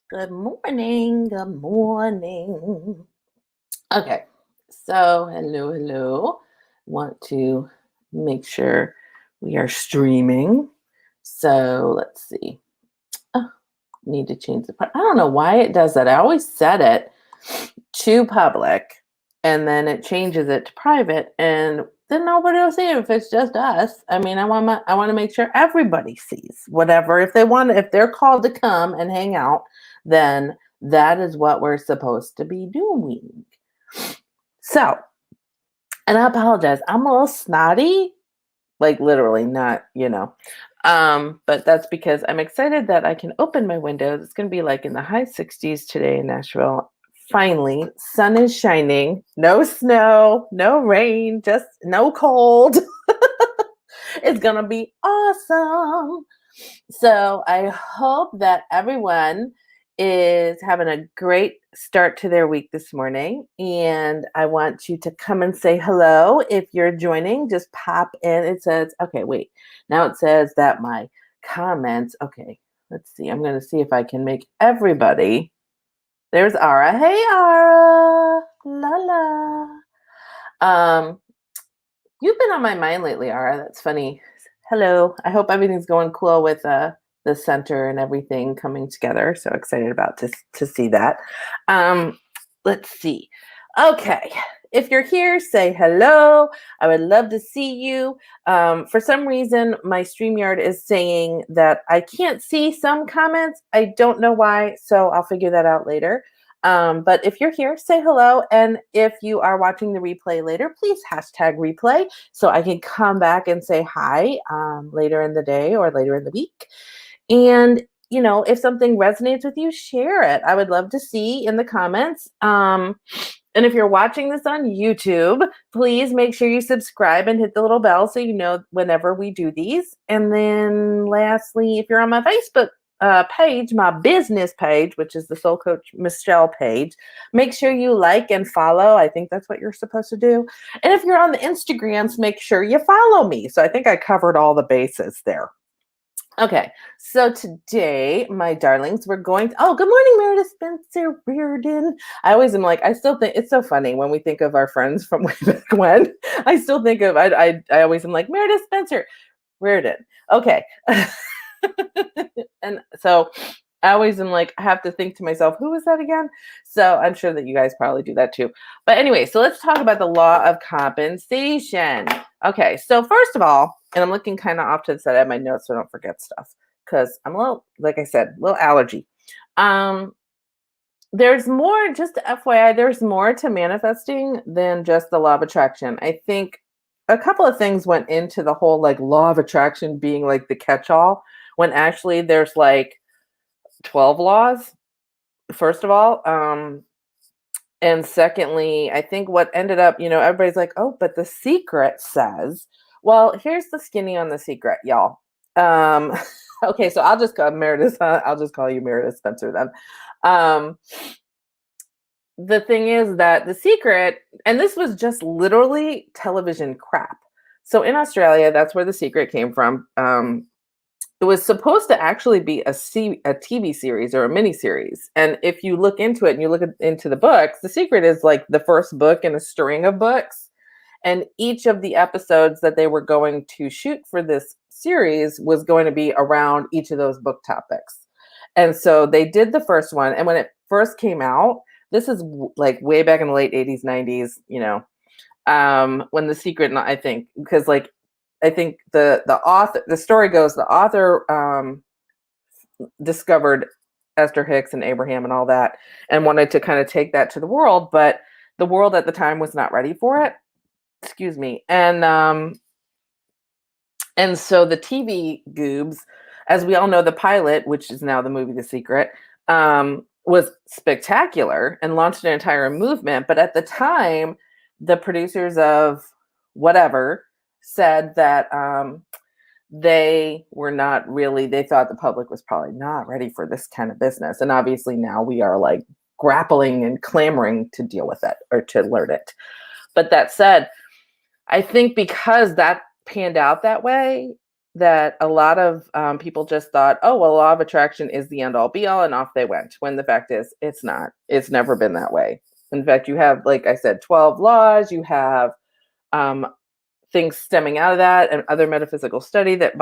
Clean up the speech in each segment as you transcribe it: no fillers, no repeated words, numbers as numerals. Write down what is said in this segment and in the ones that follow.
Good morning. Good morning. Okay. So, hello. Want to make sure we are streaming. So, let's see. Oh, need to change the. I don't know why it does that. I always set it to public and then it changes it to private and then nobody will see it if it's just us. I mean, I want to make sure everybody sees whatever. If they're called to come and hang out, then that is what we're supposed to be doing. So, and I apologize. I'm a little snotty, like literally not. But that's because I'm excited that I can open my windows. It's going to be like in the high 60s today in Nashville. Finally, sun is shining, no snow, no rain, just no cold. It's going to be awesome. So I hope that everyone is having a great start to their week this morning. And I want you to come and say hello. If you're joining, just pop in. It says, okay, wait. Now it says that my comments, okay, let's see. I'm going to see if I can make everybody. There's Ara. Hey, Ara. La la. You've been on my mind lately, Ara. That's funny. Hello. I hope everything's going cool with the center and everything coming together. So excited about to see that. Let's see. Okay. If you're here, say hello. I would love to see you. For some reason, my StreamYard is saying that I can't see some comments. I don't know why, so I'll figure that out later. But if you're here, say hello. And if you are watching the replay later, please hashtag replay so I can come back and say hi later in the day or later in the week. And, if something resonates with you, share it. I would love to see in the comments. And if you're watching this on YouTube, please make sure you subscribe and hit the little bell so you know whenever we do these. And then lastly, if you're on my Facebook page, my business page, which is the Soul Coach Michele page, make sure you like and follow. I think that's what you're supposed to do. And if you're on the Instagrams, make sure you follow me. So I think I covered all the bases there. Okay, so today, my darlings, we're going to, good morning, Meredith Spencer Reardon. I still think it's so funny when we think of our friends from way back when. I still think of, I always am like, Meredith Spencer Reardon. Okay. And so I always am like, I have to think to myself, who was that again? So I'm sure that you guys probably do that too. But anyway, so let's talk about the law of compensation. Okay, so first of all, and I'm looking kind of off to the side of my notes so I don't forget stuff because I'm a little, like I said, a little allergy. There's more, just FYI, there's more to manifesting than just the law of attraction. I think a couple of things went into the whole like law of attraction being like the catch-all when actually there's like 12 laws, first of all. And secondly, I think what ended up, everybody's like, oh, but the secret says, well, here's the skinny on the secret, y'all. Okay, so I'll just call Meredith. I'll just call you Meredith Spencer then. The thing is that the secret, and this was just literally television crap. So in Australia, that's where the secret came from. It was supposed to actually be a TV series or a mini series. And if you look into it and you look into the books, The Secret is like the first book in a string of books. And each of the episodes that they were going to shoot for this series was going to be around each of those book topics. And so they did the first one. And when it first came out, this is like way back in the late 80s, 90s, when The Secret, I think, because like, I think the author, the story goes, the author discovered Esther Hicks and Abraham and all that and wanted to kind of take that to the world, but the world at the time was not ready for it. Excuse me. And so the TV goobs, as we all know, the pilot, which is now the movie The Secret, was spectacular and launched an entire movement. But at the time, the producers of whatever said that they were not really, they thought the public was probably not ready for this kind of business. And obviously now we are like grappling and clamoring to deal with it or to learn it. But that said, I think because that panned out that way, that a lot of people just thought, oh, well, law of attraction is the end all be all, and off they went. When the fact is, it's not. It's never been that way. In fact, you have, like I said, 12 laws. You have um, things stemming out of that, and other metaphysical study that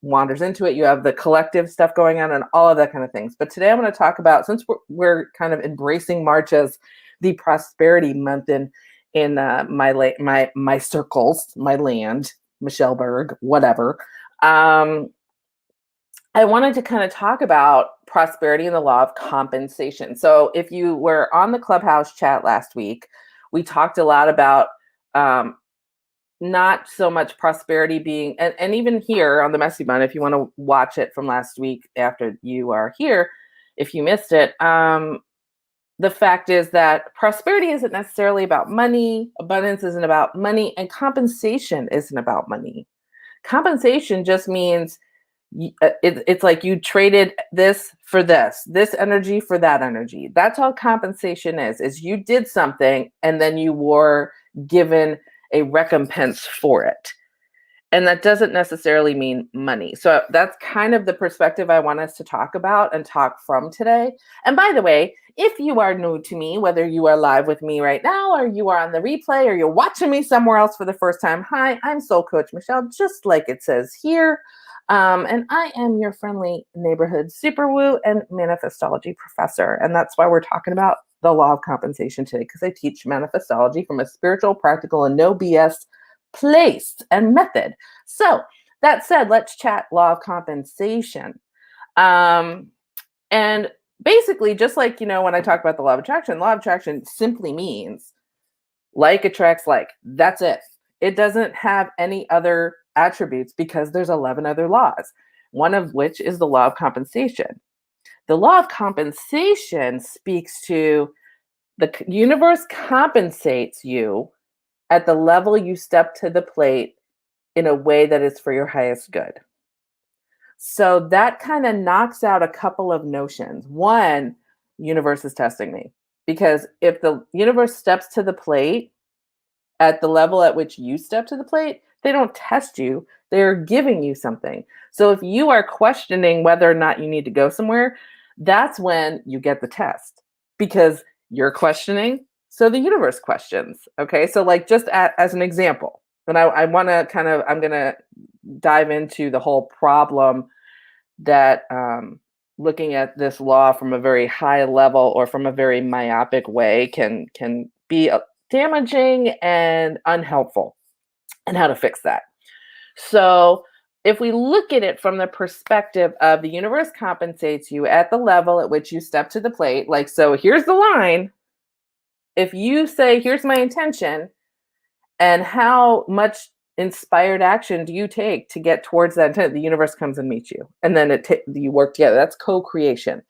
wanders into it. You have the collective stuff going on, and all of that kind of things. But today, I'm going to talk about, since we're kind of embracing March as the prosperity month in my circles, my land, Michelleberg, whatever. I wanted to kind of talk about prosperity and the law of compensation. So if you were on the Clubhouse chat last week, we talked a lot about um, not so much prosperity being, and even here on the Messy Bun, if you want to watch it from last week after you are here, if you missed it, the fact is that prosperity isn't necessarily about money, abundance isn't about money, and compensation isn't about money. Compensation just means it's like you traded this for this energy for that energy. That's all compensation is you did something and then you were given a recompense for it. And that doesn't necessarily mean money. So that's kind of the perspective I want us to talk about and talk from today. And by the way, if you are new to me, whether you are live with me right now or you are on the replay or you're watching me somewhere else for the first time, hi, I'm Soul Coach Michele, just like it says here. And I am your friendly neighborhood super woo and manifestology professor. And that's why we're talking about the law of compensation today, because I teach manifestology from a spiritual, practical, and no BS place and method. So that said, let's chat law of compensation. And basically, just like, when I talk about the law of attraction simply means like attracts like. That's it. It doesn't have any other attributes because there's 11 other laws, one of which is the law of compensation. The law of compensation speaks to the universe compensates you at the level you step to the plate in a way that is for your highest good. So that kind of knocks out a couple of notions. One, universe is testing me, because if the universe steps to the plate at the level at which you step to the plate, they don't test you, they're giving you something. So if you are questioning whether or not you need to go somewhere, that's when you get the test, because you're questioning, so the universe questions. Okay, so like just as an example, and I want to I'm going to dive into the whole problem that looking at this law from a very high level or from a very myopic way can be damaging and unhelpful, and how to fix that. So if we look at it from the perspective of the universe compensates you at the level at which you step to the plate, like, so here's the line. If you say, here's my intention, and how much inspired action do you take to get towards that intent, the universe comes and meets you. And then you work together. That's co-creation.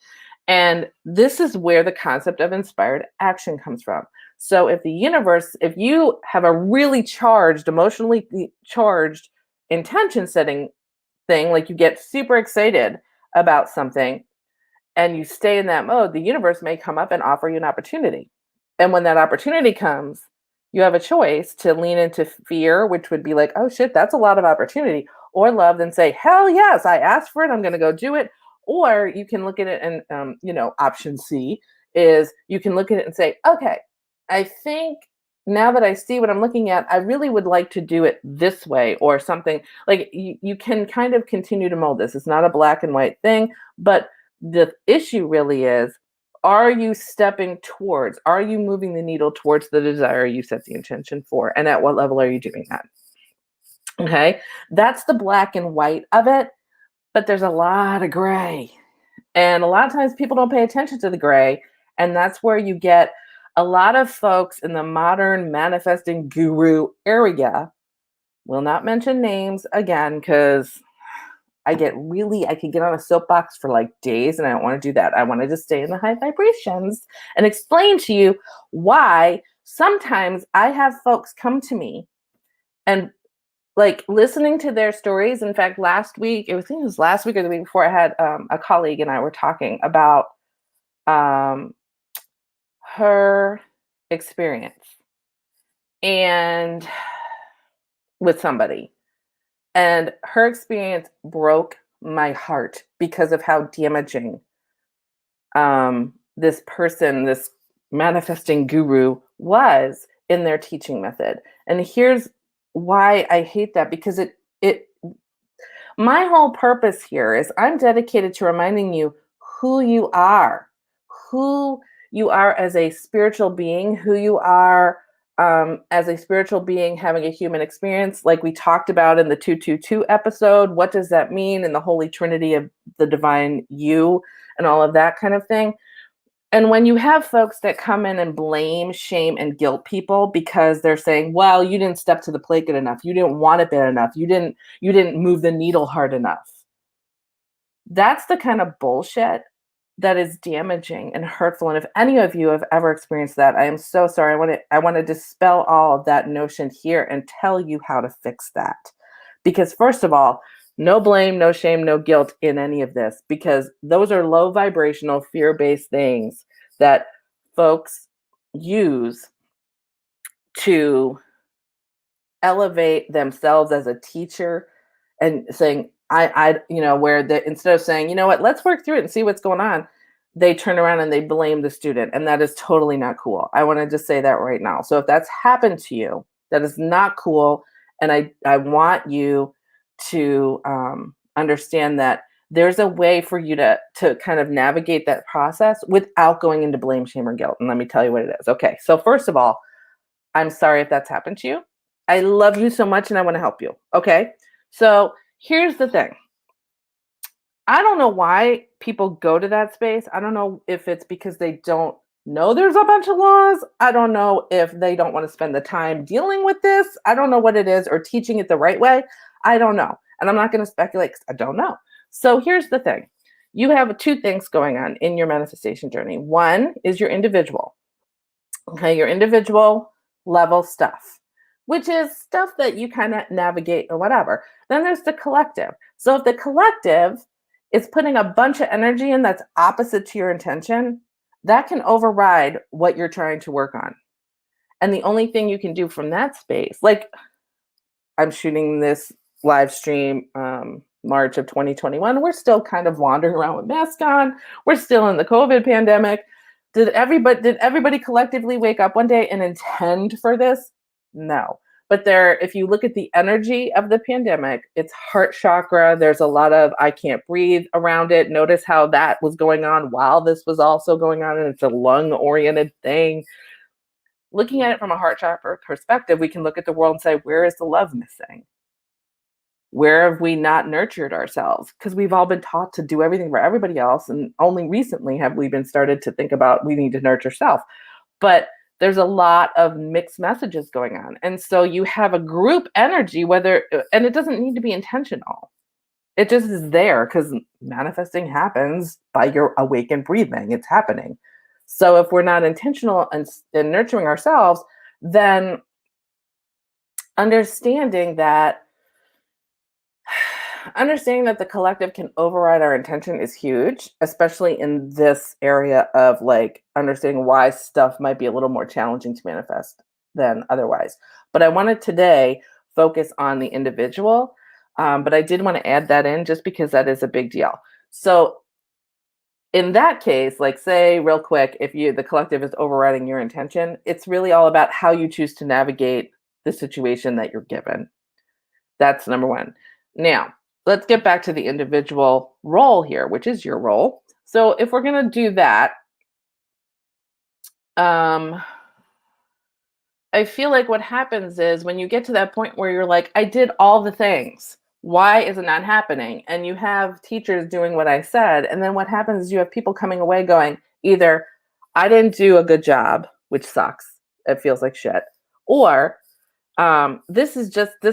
And this is where the concept of inspired action comes from. So if you have a really charged, emotionally charged intention setting thing, like you get super excited about something and you stay in that mode, the universe may come up and offer you an opportunity. And when that opportunity comes, you have a choice to lean into fear, which would be like, oh shit, that's a lot of opportunity, or love, then say, hell yes, I asked for it, I'm going to go do it. Or you can look at it and, option C is you can look at it and say, okay, I think now that I see what I'm looking at, I really would like to do it this way, or something. Like you can kind of continue to mold this. It's not a black and white thing, but the issue really is, are you are you moving the needle towards the desire you set the intention for? And at what level are you doing that? Okay, that's the black and white of it, but there's a lot of gray. And a lot of times people don't pay attention to the gray. And that's where you get a lot of folks in the modern manifesting guru area, will not mention names again, because I could get on a soapbox for like days, and I don't want to do that. I want to just stay in the high vibrations and explain to you why sometimes I have folks come to me and, like, listening to their stories. In fact, last week, I think it was last week or the week before, I had a colleague and I were talking about um, her experience and with somebody. And her experience broke my heart because of how damaging this person, this manifesting guru was in their teaching method. And here's why I hate that, because it my whole purpose here is I'm dedicated to reminding you who you are, who you are as a spiritual being, who you are as a spiritual being having a human experience, like we talked about in the 222 episode. What does that mean in the Holy Trinity of the divine you and all of that kind of thing? And when you have folks that come in and blame, shame, and guilt people because they're saying, well, you didn't step to the plate good enough, you didn't want it bad enough, you didn't move the needle hard enough. That's the kind of bullshit that is damaging and hurtful. And if any of you have ever experienced that, I am so sorry. I want to dispel all of that notion here and tell you how to fix that. Because first of all, no blame, no shame, no guilt in any of this, because those are low vibrational, fear-based things that folks use to elevate themselves as a teacher and saying, where they, instead of saying, you know what, let's work through it and see what's going on, they turn around and they blame the student. And that is totally not cool. I want to just say that right now. So if that's happened to you, that is not cool. And I want you to understand that there's a way for you to kind of navigate that process without going into blame, shame, or guilt. And let me tell you what it is. Okay. So first of all, I'm sorry if that's happened to you. I love you so much and I want to help you. Okay. So here's the thing. I don't know why people go to that space. I don't know if it's because they don't know there's a bunch of laws. I don't know if they don't want to spend the time dealing with this. I don't know what it is, or teaching it the right way. I don't know. And I'm not going to speculate because I don't know. So here's the thing. You have two things going on in your manifestation journey. One is your individual. Okay, your individual level stuff, which is stuff that you kind of navigate or whatever. Then there's the collective. So if the collective is putting a bunch of energy in that's opposite to your intention, that can override what you're trying to work on. And the only thing you can do from that space, like I'm shooting this live stream March of 2021, we're still kind of wandering around with masks on. We're still in the COVID pandemic. Did everybody collectively wake up one day and intend for this? No. But if you look at the energy of the pandemic, it's heart chakra. There's a lot of I can't breathe around it. Notice how that was going on while this was also going on, and it's a lung-oriented thing. Looking at it from a heart chakra perspective, we can look at the world and say, where is the love missing? Where have we not nurtured ourselves? Because we've all been taught to do everything for everybody else. And only recently have we been started to think about we need to nurture self. But there's a lot of mixed messages going on. And so you have a group energy, and it doesn't need to be intentional. It just is there because manifesting happens by your awakened breathing. It's happening. So if we're not intentional in nurturing ourselves, then understanding that the collective can override our intention is huge, especially in this area of like understanding why stuff might be a little more challenging to manifest than otherwise. But I wanted today focus on the individual, but I did want to add that in just because that is a big deal. So in that case, like say real quick, if the collective is overriding your intention, it's really all about how you choose to navigate the situation that you're given. That's number one. Now, let's get back to the individual role here, which is your role. So if we're going to do that, I feel like what happens is when you get to that point where you're like, I did all the things. Why is it not happening? And you have teachers doing what I said. And then what happens is you have people coming away going, either I didn't do a good job, which sucks. It feels like shit. Or this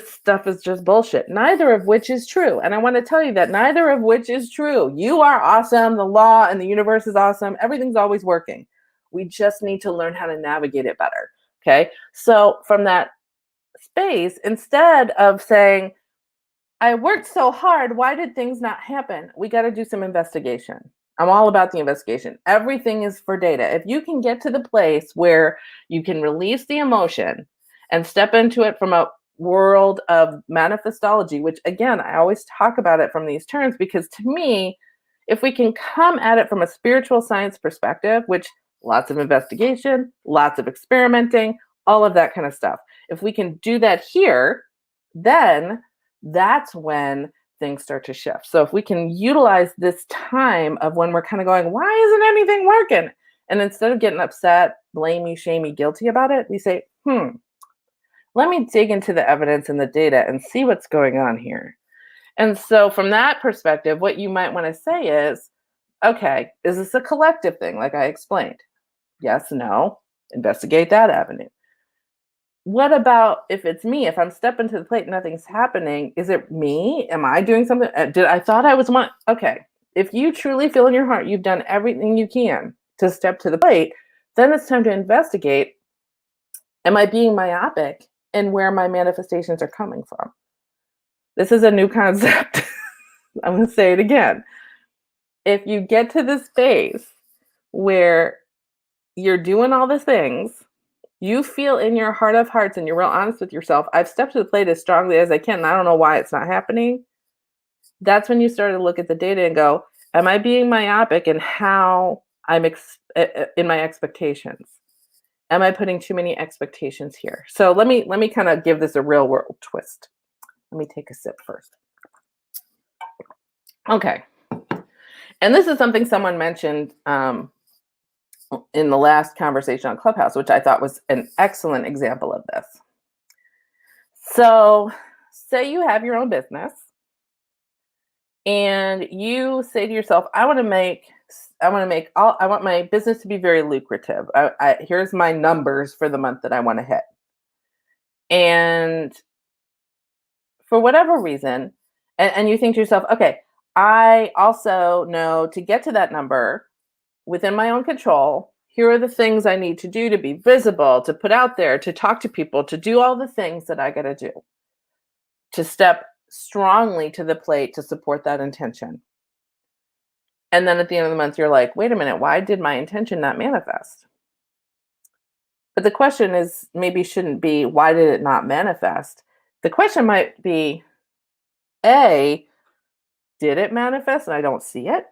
stuff is just bullshit. Neither of which is true. And I want to tell you that neither of which is true. You are awesome. The law and the universe is awesome. Everything's always working. We just need to learn how to navigate it better. Okay. So from that space, instead of saying, I worked so hard, why did things not happen? We got to do some investigation. I'm all about the investigation. Everything is for data. If you can get to the place where you can release the emotion and step into it from a world of manifestology, which again, I always talk about it from these terms because to me, if we can come at it from a spiritual science perspective, which lots of investigation, lots of experimenting, all of that kind of stuff. If we can do that here, then that's when things start to shift. So if we can utilize this time of when we're kind of going, why isn't anything working? And instead of getting upset, blamey, shamey, guilty about it, we say, let me dig into the evidence and the data and see what's going on here. And so from that perspective, what you might want to say is, okay, is this a collective thing, like I explained? Yes, no, investigate that avenue. What about if it's me? If I'm stepping to the plate and nothing's happening, is it me? Am I doing something? I thought I was one? Okay, if you truly feel in your heart you've done everything you can to step to the plate, then it's time to investigate, am I being myopic in where my manifestations are coming from? This is a new concept. I'm going to say it again. If you get to this space where you're doing all the things, you feel in your heart of hearts and you're real honest with yourself, I've stepped to the plate as strongly as I can, and I don't know why it's not happening. That's when you start to look at the data and go, am I being myopic in how I'm in my expectations? Am I putting too many expectations here? So let me kind of give this a real world twist. Let me take a sip first. Okay. And this is something someone mentioned in the last conversation on Clubhouse, which I thought was an excellent example of this. So say you have your own business and you say to yourself, I want my business to be very lucrative. Here's my numbers for the month that I want to hit. And for whatever reason, and you think to yourself, okay, I also know to get to that number within my own control, here are the things I need to do to be visible, to put out there, to talk to people, to do all the things that I got to do, to step strongly to the plate to support that intention. And then at the end of the month, you're like, wait a minute, why did my intention not manifest? But the question is maybe shouldn't be, why did it not manifest? The question might be, A, did it manifest and I don't see it?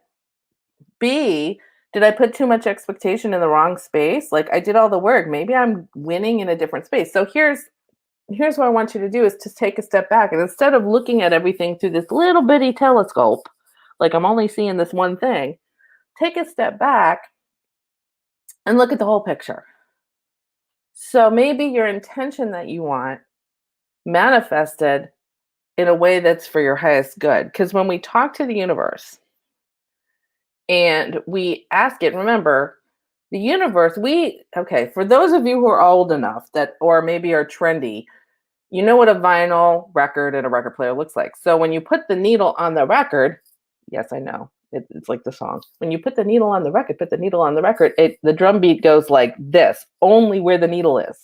B, did I put too much expectation in the wrong space? Like I did all the work. Maybe I'm winning in a different space. So here's what I want you to do is to take a step back. And instead of looking at everything through this little bitty telescope, like I'm only seeing this one thing, take a step back and look at the whole picture. So maybe your intention that you want manifested in a way that's for your highest good. Because when we talk to the universe and we ask it, remember, the universe, for those of you who are old enough that, or maybe are trendy, you know what a vinyl record and a record player looks like. So when you put the needle on the record, yes, I know, it's like the song. When you put the needle on the record, the drum beat goes like this, only where the needle is.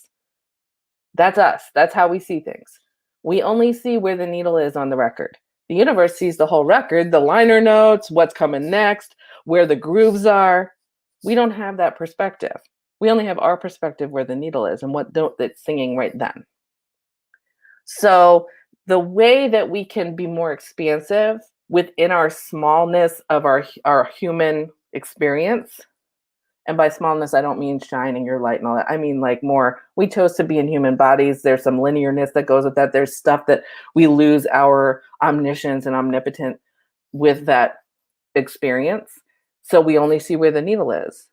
That's us. That's how we see things. We only see where the needle is on the record. The universe sees the whole record, the liner notes, what's coming next, where the grooves are. We don't have that perspective. We only have our perspective where the needle is and what it's singing right then. So the way that we can be more expansive within our smallness of our human experience, and by smallness, I don't mean shining your light and all that. I mean like more, we chose to be in human bodies. There's some linearness that goes with that. There's stuff that we lose our omniscience and omnipotent with that experience. So we only see where the needle is.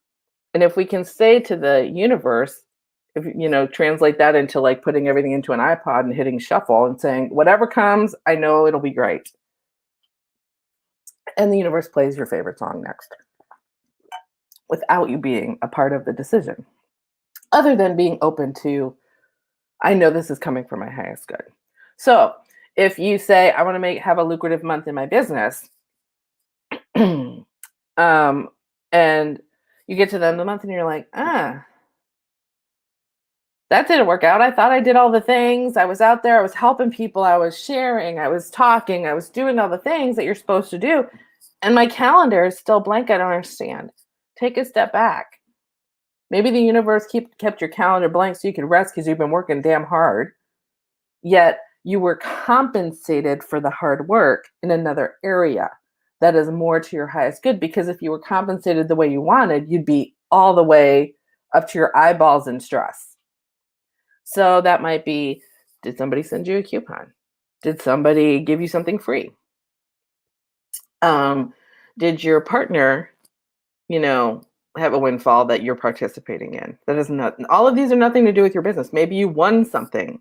And if we can say to the universe, if translate that into like putting everything into an iPod and hitting shuffle and saying, whatever comes, I know it'll be great. And the universe plays your favorite song next without you being a part of the decision, other than being open to, I know this is coming from my highest good. So if you say, I want to have a lucrative month in my business, and you get to the end of the month and you're like, that didn't work out. I thought I did all the things. I was out there. I was helping people. I was sharing. I was talking. I was doing all the things that you're supposed to do. And my calendar is still blank. I don't understand. Take a step back. Maybe the universe kept your calendar blank so you could rest because you've been working damn hard. yet you were compensated for the hard work in another area that is more to your highest good. Because if you were compensated the way you wanted, you'd be all the way up to your eyeballs in stress. So that might be, did somebody send you a coupon? Did somebody give you something free? Um, did your partner, you know, have a windfall that you're participating in? That is not, all of these are nothing to do with your business. Maybe you won something.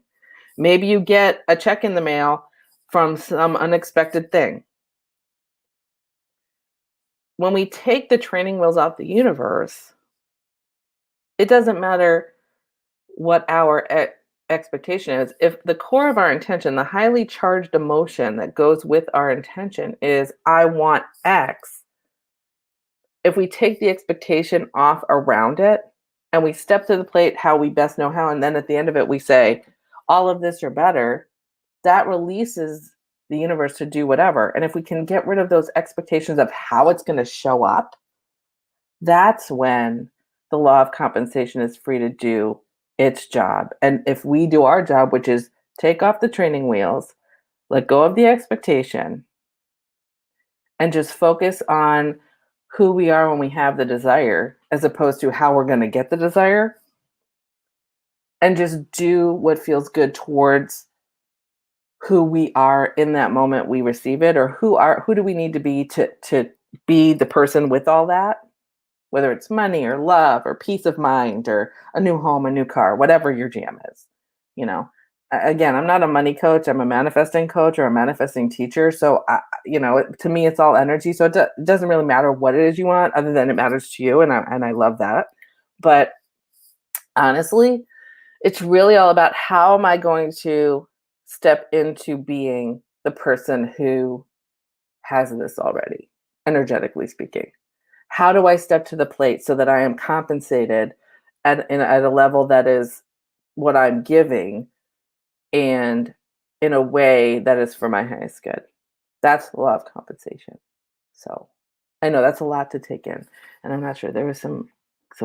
Maybe you get a check in the mail from some unexpected thing. When we take the training wheels out the universe, it doesn't matter what our expectation is. If the core of our intention, the highly charged emotion that goes with our intention is, I want X, if we take the expectation off around it and we step to the plate how we best know how, and then at the end of it, we say, all of this or better, that releases the universe to do whatever. And if we can get rid of those expectations of how it's going to show up, that's when the law of compensation is free to do its job. And if we do our job, which is take off the training wheels, let go of the expectation, and just focus on who we are when we have the desire, as opposed to how we're going to get the desire, and just do what feels good towards who we are in that moment we receive it, or who do we need to be the person with all that, whether it's money or love or peace of mind or a new home, a new car, whatever your jam is. You know, again, I'm not a money coach. I'm a manifesting coach or a manifesting teacher. So, to me, it's all energy. So it doesn't really matter what it is you want, other than it matters to you. And I love that. But honestly, it's really all about, how am I going to step into being the person who has this already, energetically speaking? How do I step to the plate so that I am compensated at a level that is what I'm giving, and in a way that is for my highest good? That's the law of compensation. So I know that's a lot to take in, and I'm not sure, there was some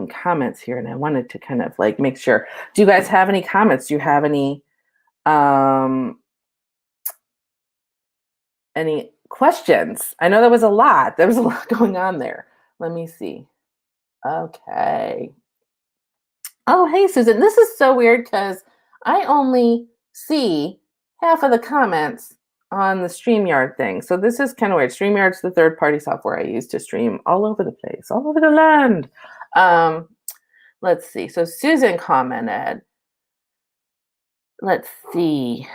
comments here, and I wanted to kind of like make sure. Do you guys have any comments? Do you have um any questions? I know there was a lot. There was a lot going on there. Let me see. Okay. Oh, hey, Susan. This is so weird because I only see half of the comments on the StreamYard thing. So this is kind of weird. StreamYard's the third-party software I use to stream all over the place, all over the land. Let's see. So Susan commented. Let's see.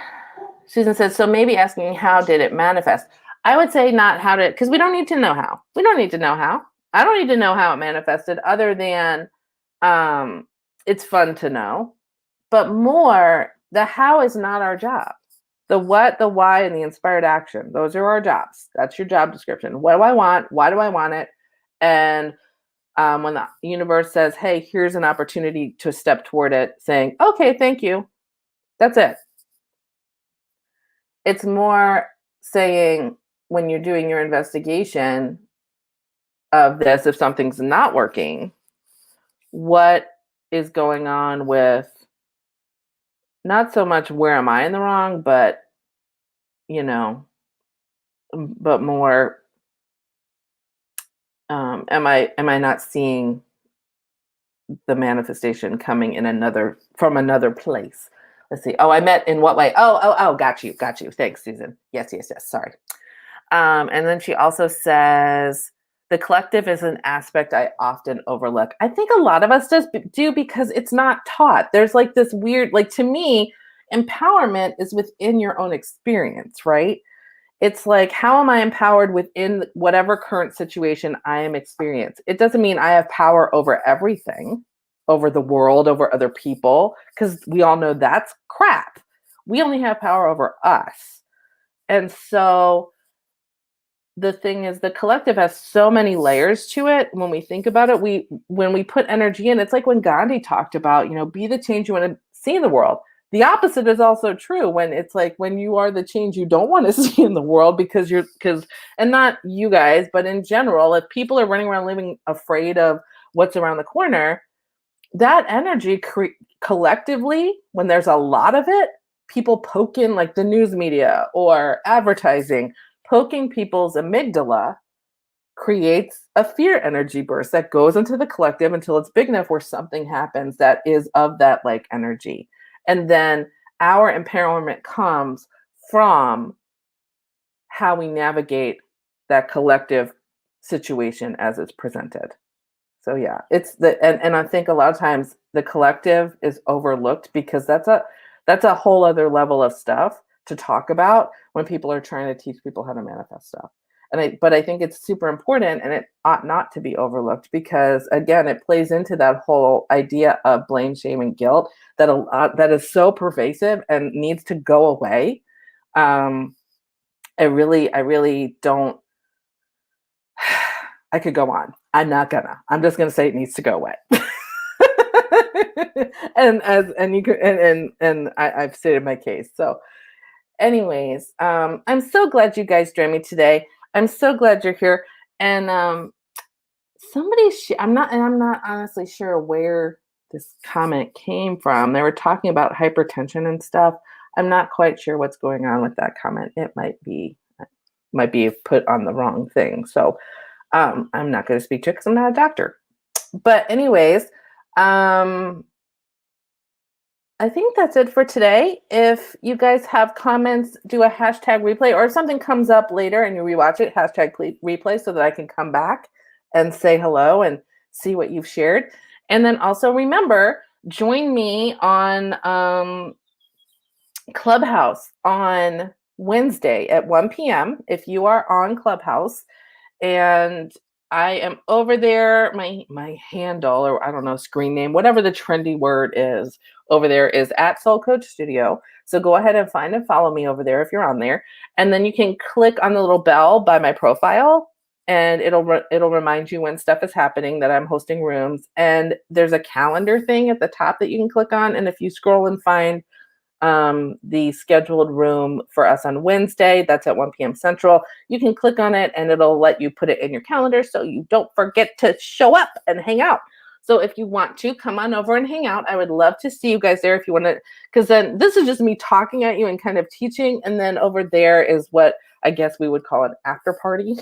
Susan says, so maybe asking, how did it manifest? I would say not how did, because we don't need to know how. We don't need to know how. I don't need to know how it manifested, other than it's fun to know. But more, the how is not our job. The what, the why, and the inspired action, those are our jobs. That's your job description. What do I want? Why do I want it? And when the universe says, hey, here's an opportunity to step toward it, saying, okay, thank you. That's it. It's more saying, when you're doing your investigation of this, if something's not working, what is going on with, not so much where am I in the wrong, but but more, am I not seeing the manifestation coming from another place? Let's see. Oh, I meant in what way? Oh, got you. Thanks, Susan. Yes. Sorry. And then she also says, the collective is an aspect I often overlook. I think a lot of us do, because it's not taught. There's like this weird, like, to me, empowerment is within your own experience, right? It's like, how am I empowered within whatever current situation I am experiencing? It doesn't mean I have power over everything, over the world, over other people, because we all know that's crap. We only have power over us. And so the thing is, the collective has so many layers to it. When we think about it, when we put energy in, it's like when Gandhi talked about, be the change you want to see in the world. The opposite is also true, when it's like, when you are the change you don't want to see in the world, because and not you guys, but in general, if people are running around living afraid of what's around the corner, that energy collectively, when there's a lot of it, people poking, like the news media or advertising, poking people's amygdala creates a fear energy burst that goes into the collective until it's big enough where something happens that is of that like energy. And then our empowerment comes from how we navigate that collective situation as it's presented. So yeah, it's and I think a lot of times the collective is overlooked because that's a whole other level of stuff to talk about when people are trying to teach people how to manifest stuff. But I think it's super important and it ought not to be overlooked because again, it plays into that whole idea of blame, shame, and guilt that is so pervasive and needs to go away. I really don't. I could go on. I'm not gonna. I'm just gonna say it needs to go away. and you could and I've stated my case. So, anyways, I'm so glad you guys joined me today. I'm so glad you're here. And I'm not honestly sure where this comment came from. They were talking about hypertension and stuff. I'm not quite sure what's going on with that comment. It might be put on the wrong thing. So I'm not going to speak to it because I'm not a doctor. But anyways, I think that's it for today. If you guys have comments, do a hashtag replay, or if something comes up later and you rewatch it, hashtag replay so that I can come back and say hello and see what you've shared. And then also remember, join me on Clubhouse on Wednesday at 1 p.m. if you are on Clubhouse. And I am over there. My handle, or I don't know, screen name, whatever the trendy word is over there, is at Soul Coach Studio. So go ahead and find and follow me over there if you're on there. And then you can click on the little bell by my profile and it'll remind you when stuff is happening, that I'm hosting rooms. And there's a calendar thing at the top that you can click on. And if you scroll and find the scheduled room for us on Wednesday, that's at 1 p.m. Central, you can click on it and it'll let you put it in your calendar so you don't forget to show up and hang out. So if you want to come on over and hang out, I would love to see you guys there if you want to, because then this is just me talking at you and kind of teaching. And then over there is what I guess we would call an after party.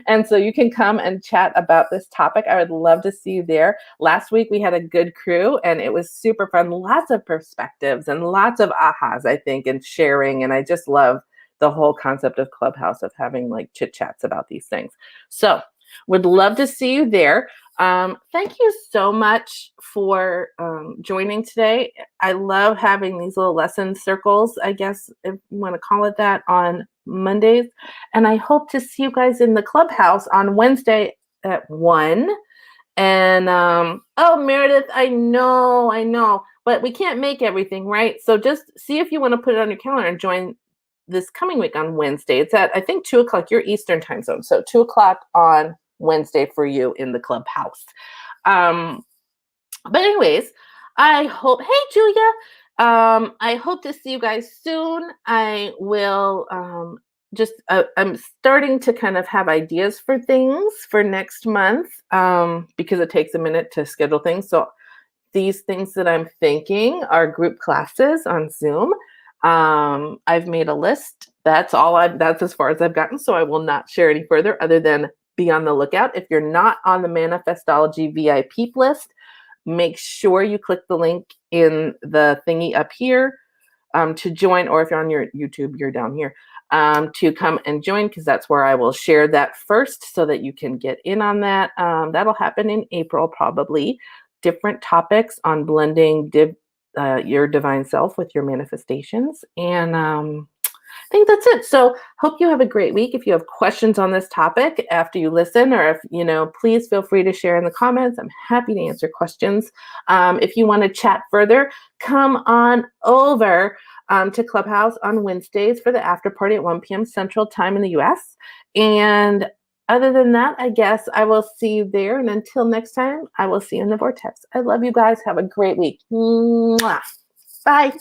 And so you can come and chat about this topic. I would love to see you there. Last week we had a good crew and it was super fun. Lots of perspectives and lots of ahas, I think, and sharing. And I just love the whole concept of Clubhouse, of having like chit chats about these things. So would love to see you there. Thank you so much for joining today. I love having these little lesson circles, I guess, if you want to call it that, on Mondays. And I hope to see you guys in the Clubhouse on Wednesday at 1. And oh, Meredith, I know, but we can't make everything, right? So just see if you want to put it on your calendar and join this coming week on Wednesday. It's at, I think, 2 o'clock, your Eastern time zone. So 2 o'clock on Wednesday for you in the Clubhouse. But anyways, I hope, hey, Julia, I hope to see you guys soon. I will I'm starting to kind of have ideas for things for next month because it takes a minute to schedule things. So these things that I'm thinking are group classes on Zoom. I've made a list. That's as far as I've gotten. So I will not share any further other than be on the lookout. If you're not on the Manifestology VIP list, make sure you click the link in the thingy up here to join, or if you're on your YouTube, you're down here, to come and join, because that's where I will share that first so that you can get in on that. That'll happen in April, probably. Different topics on blending your divine self with your manifestations. And I think that's it. So hope you have a great week. If you have questions on this topic after you listen, or if, please feel free to share in the comments. I'm happy to answer questions. If you want to chat further, come on over to Clubhouse on Wednesdays for the after party at 1 p.m. Central Time in the US. And other than that, I guess I will see you there. And until next time, I will see you in the vortex. I love you guys. Have a great week. Mwah. Bye.